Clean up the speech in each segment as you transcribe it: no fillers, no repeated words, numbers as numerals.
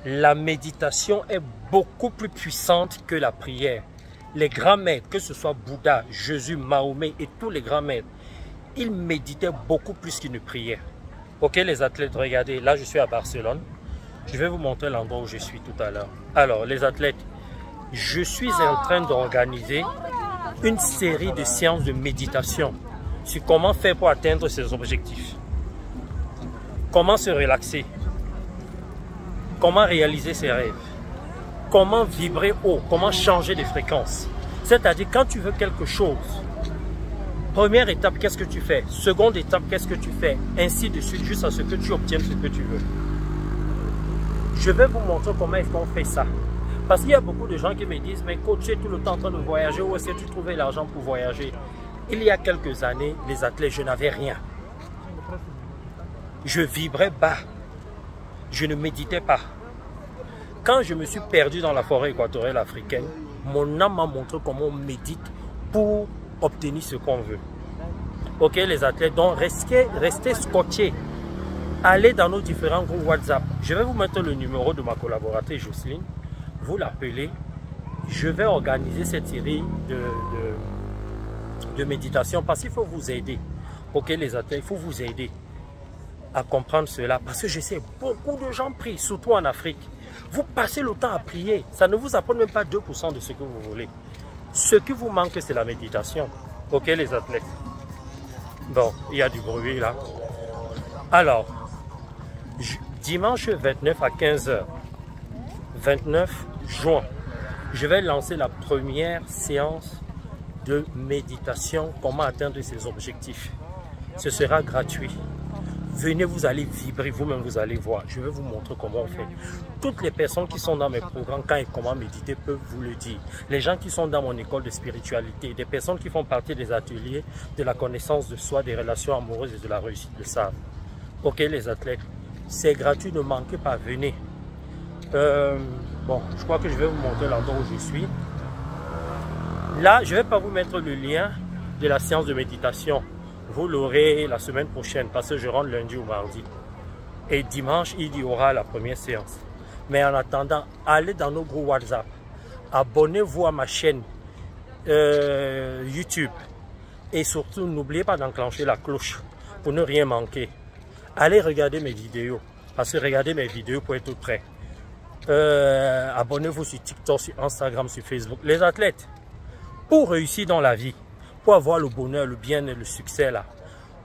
La méditation est beaucoup plus puissante que la prière. Les grands maîtres, que ce soit Bouddha, Jésus, Mahomet et tous les grands maîtres, ils méditaient beaucoup plus qu'ils ne priaient. Ok les athlètes, regardez, là je suis à Barcelone. Je vais vous montrer l'endroit où je suis tout à l'heure. Alors les athlètes, je suis en train d'organiser une série de séances de méditation sur comment faire pour atteindre ses objectifs. Comment se relaxer. Comment réaliser ses rêves. Comment vibrer haut. Comment changer de fréquence. C'est-à-dire quand tu veux quelque chose, première étape, qu'est-ce que tu fais? Seconde étape, qu'est-ce que tu fais? Ainsi de suite, jusqu'à ce que tu obtiennes ce que tu veux. Je vais vous montrer comment est-ce qu'on fait ça. Parce qu'il y a beaucoup de gens qui me disent, mais coach, tu es tout le temps en train de voyager, où est-ce que tu trouvais l'argent pour voyager? Il y a quelques années, les athlètes, je n'avais rien. Je vibrais bas. Je ne méditais pas. Quand je me suis perdu dans la forêt équatoriale africaine, mon âme m'a montré comment on médite pour obtenir ce qu'on veut. Ok les athlètes, donc restez scotchés. Allez dans nos différents groupes WhatsApp. Je vais vous mettre le numéro de ma collaboratrice Jocelyne. Vous l'appelez. Je vais organiser cette série de méditation parce qu'il faut vous aider. Ok les athlètes, il faut vous aider à comprendre cela. Parce que je sais, beaucoup de gens prient, surtout en Afrique. Vous passez le temps à prier. Ça ne vous apporte même pas 2% de ce que vous voulez. Ce qui vous manque, c'est la méditation. Ok les athlètes. Bon, il y a du bruit là. Alors, dimanche 29 à 15 h, 29 juin, je vais lancer la première séance de méditation, comment atteindre ses objectifs. Ce sera gratuit. Venez, vous allez vibrer, vous-même vous allez voir. Je vais vous montrer comment on fait. Toutes les personnes qui sont dans mes programmes, quand et comment méditer, peuvent vous le dire. Les gens qui sont dans mon école de spiritualité, des personnes qui font partie des ateliers de la connaissance de soi, des relations amoureuses et de la réussite le savent. Ok les athlètes, c'est gratuit, ne manquez pas, venez. Bon, je crois que je vais vous montrer l'endroit où je suis. Là, je ne vais pas vous mettre le lien de la séance de méditation. Vous l'aurez la semaine prochaine parce que je rentre lundi ou mardi. Et dimanche, il y aura la première séance. Mais en attendant, allez dans nos groupes WhatsApp. Abonnez-vous à ma chaîne YouTube. Et surtout, n'oubliez pas d'enclencher la cloche pour ne rien manquer. Allez regarder mes vidéos. Parce que regardez mes vidéos pour être tout prêt. Abonnez-vous sur TikTok, sur Instagram, sur Facebook. Les athlètes, pour réussir dans la vie, pour avoir le bonheur, le bien et le succès là,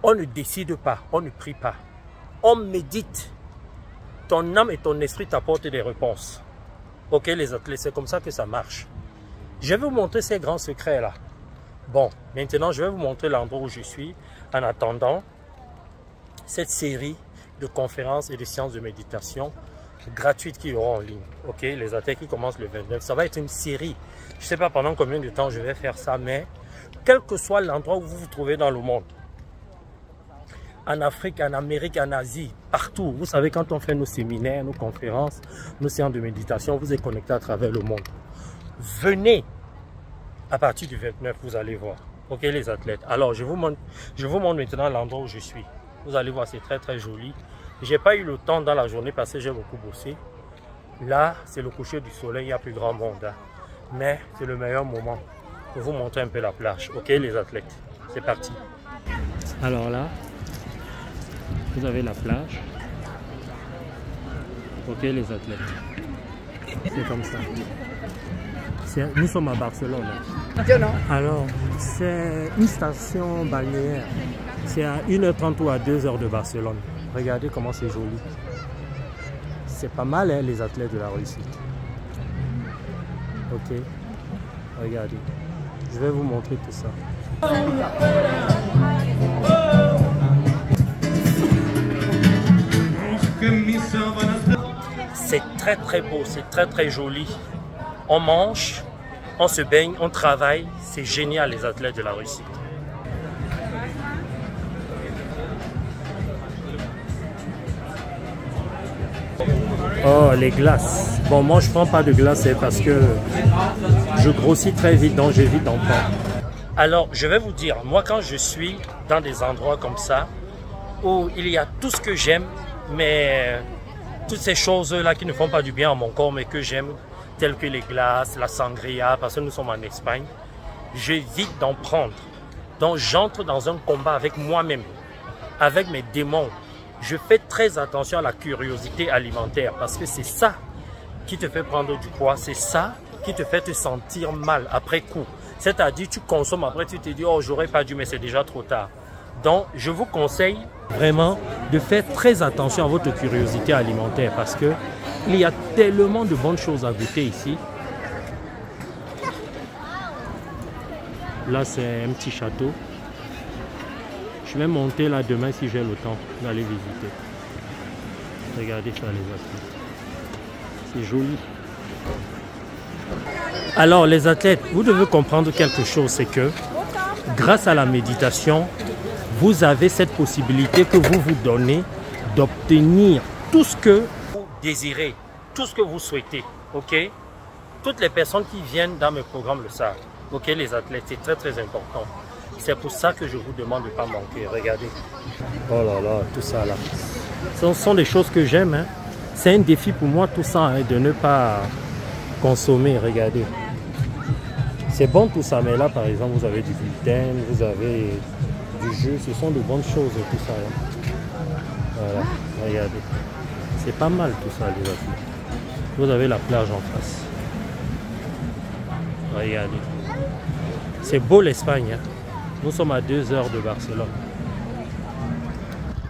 on ne décide pas, on ne prie pas. On médite. Ton âme et ton esprit t'apportent des réponses. Ok les athlètes, c'est comme ça que ça marche. Je vais vous montrer ces grands secrets là. Bon, maintenant je vais vous montrer l'endroit où je suis. En attendant, cette série de conférences et de séances de méditation gratuites qui auront en ligne. Ok, les athlètes qui commencent le 29. Ça va être une série. Je ne sais pas pendant combien de temps je vais faire ça, mais quel que soit l'endroit où vous vous trouvez dans le monde, en Afrique, en Amérique, en Asie, partout. Vous savez, quand on fait nos séminaires, nos conférences, nos séances de méditation, vous êtes connectés à travers le monde. Venez à partir du 29, vous allez voir. Ok les athlètes. Alors, je vous montre maintenant l'endroit où je suis. Vous allez voir, c'est très très joli. J'ai pas eu le temps dans la journée parce que j'ai beaucoup bossé. Là, c'est le coucher du soleil, il y a plus grand monde. Hein. Mais c'est le meilleur moment pour vous montrer un peu la plage. Ok les athlètes, c'est parti. Alors là, vous avez la plage. Ok les athlètes, c'est comme ça. Nous sommes à Barcelone. Alors, c'est une station balnéaire. C'est à 1h30 ou à 2h de Barcelone. Regardez comment c'est joli. C'est pas mal hein, les athlètes de la réussite. Ok, regardez. Je vais vous montrer tout ça. C'est très très beau, c'est très très joli. On mange, on se baigne, on travaille. C'est génial les athlètes de la réussite. Oh, les glaces. Bon, moi, je prends pas de glace parce que je grossis très vite, donc j'évite d'en prendre. Alors, je vais vous dire, moi, quand je suis dans des endroits comme ça, où il y a tout ce que j'aime, mais toutes ces choses-là qui ne font pas du bien à mon corps, mais que j'aime, telles que les glaces, la sangria, parce que nous sommes en Espagne, j'évite d'en prendre. Donc j'entre dans un combat avec moi-même, avec mes démons. Je fais très attention à la curiosité alimentaire, parce que c'est ça qui te fait prendre du poids, c'est ça qui te fait te sentir mal après coup. C'est-à-dire, tu consommes, après tu te dis, oh, j'aurais pas dû, mais c'est déjà trop tard. Donc, je vous conseille vraiment de faire très attention à votre curiosité alimentaire parce que il y a tellement de bonnes choses à goûter ici. Là, c'est un petit château. Je vais monter là demain si j'ai le temps d'aller visiter. Regardez ça, les athlètes. C'est joli. Alors, les athlètes, vous devez comprendre quelque chose, c'est que grâce à la méditation, vous avez cette possibilité que vous vous donnez d'obtenir tout ce que vous désirez, tout ce que vous souhaitez, ok? Toutes les personnes qui viennent dans mes programmes le savent, ok, les athlètes, c'est très très important. C'est pour ça que je vous demande de ne pas manquer, regardez. Oh là là, tout ça là. Ce sont des choses que j'aime, hein. C'est un défi pour moi tout ça, hein, de ne pas consommer, regardez. C'est bon tout ça, mais là par exemple, vous avez du gluten, vous avez du jus, ce sont de bonnes choses tout ça. Là. Voilà, regardez. C'est pas mal tout ça, les amis. Vous avez la plage en face. Regardez. C'est beau l'Espagne. Hein. Nous sommes à 2 heures de Barcelone.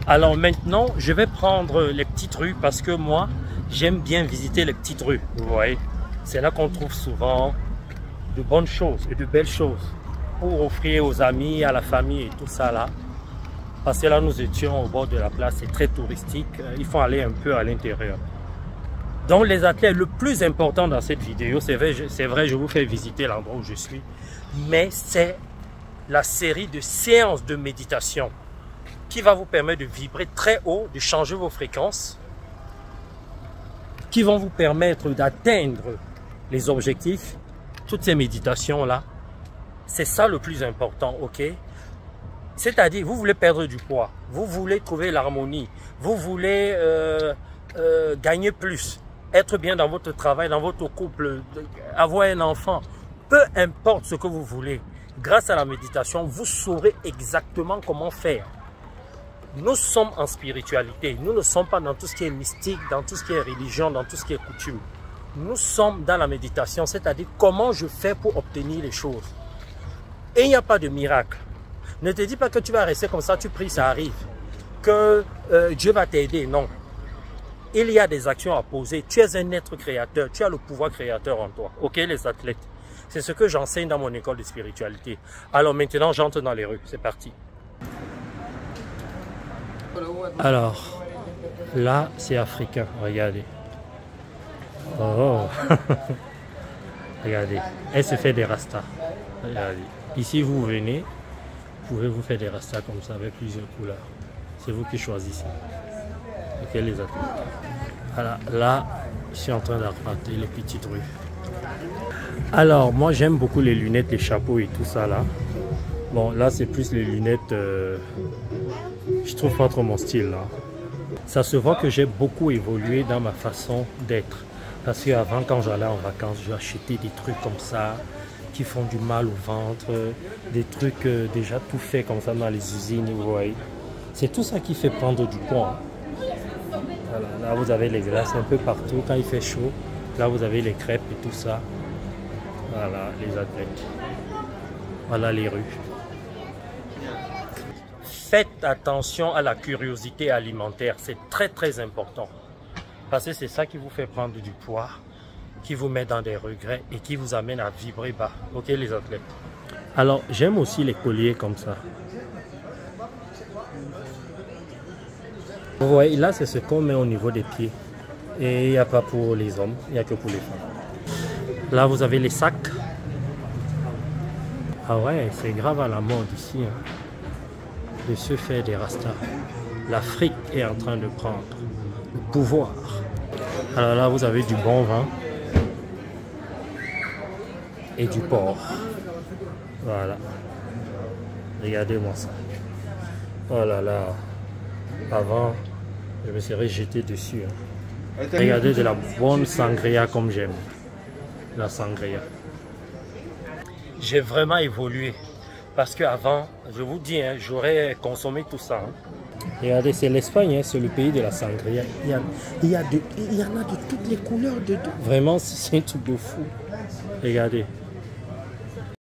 Alors maintenant, je vais prendre les petites rues parce que moi, j'aime bien visiter les petites rues. Vous voyez, c'est là qu'on trouve souvent de bonnes choses et de belles choses pour offrir aux amis, à la famille et tout ça là. Parce que là, nous étions au bord de la place, c'est très touristique. Il faut aller un peu à l'intérieur. Donc les athlètes, le plus important dans cette vidéo, c'est vrai, je vous fais visiter l'endroit où je suis, mais c'est la série de séances de méditation qui va vous permettre de vibrer très haut, de changer vos fréquences, qui vont vous permettre d'atteindre les objectifs. Toutes ces méditations-là, c'est ça le plus important, ok? C'est-à-dire, vous voulez perdre du poids, vous voulez trouver l'harmonie, vous voulez gagner plus, être bien dans votre travail, dans votre couple, avoir un enfant, peu importe ce que vous voulez. Grâce à la méditation, vous saurez exactement comment faire. Nous sommes en spiritualité, nous ne sommes pas dans tout ce qui est mystique, dans tout ce qui est religion, dans tout ce qui est coutume. Nous sommes dans la méditation, c'est-à-dire comment je fais pour obtenir les choses. Et il n'y a pas de miracle. Ne te dis pas que tu vas rester comme ça, tu pries, ça arrive. Que Dieu va t'aider, non. Il y a des actions à poser. Tu es un être créateur, tu as le pouvoir créateur en toi. Ok, les athlètes? C'est ce que j'enseigne dans mon école de spiritualité. Alors maintenant, j'entre dans les rues. C'est parti. Alors, là, c'est africain. Regardez. Oh, regardez. Elle se fait des rastas. Regardez. Ici, vous venez, vous pouvez vous faire des rastas comme ça avec plusieurs couleurs. C'est vous qui choisissez. Ok, les athlètes. Voilà, là, je suis en train d'arpenter les petites rues. Alors, moi, j'aime beaucoup les lunettes, les chapeaux et tout ça là. Bon, là, c'est plus les lunettes. Je trouve pas trop mon style là. Ça se voit que j'ai beaucoup évolué dans ma façon d'être. Parce qu'avant, quand j'allais en vacances, j'achetais des trucs comme ça qui font du mal au ventre, des trucs déjà tout faits comme ça dans les usines, vous voyez. C'est tout ça qui fait prendre du poids. Voilà, là, vous avez les glaces un peu partout quand il fait chaud. Là, vous avez les crêpes et tout ça. Voilà, les athlètes. Voilà les rues. Faites attention à la curiosité alimentaire, c'est très très important. Parce que c'est ça qui vous fait prendre du poids, qui vous met dans des regrets et qui vous amène à vibrer bas. Ok les athlètes? Alors j'aime aussi les colliers comme ça. Vous voyez, là c'est ce qu'on met au niveau des pieds. Et il n'y a pas pour les hommes, il n'y a que pour les femmes. Là vous avez les sacs. Ah ouais, c'est grave à la mode ici. Hein. De se faire des rastas. L'Afrique est en train de prendre le pouvoir. Alors là, vous avez du bon vin et du porc. Voilà. Regardez-moi ça. Oh là là. Avant, je me serais jeté dessus. Hein. Regardez de la bonne sangria comme j'aime. La sangria. J'ai vraiment évolué. Parce qu'avant, je vous dis, hein, j'aurais consommé tout ça. Hein. Regardez, c'est l'Espagne, hein, c'est le pays de la sangria. Il y en a de toutes les couleurs dedans. Vraiment, c'est un truc de fou. Regardez.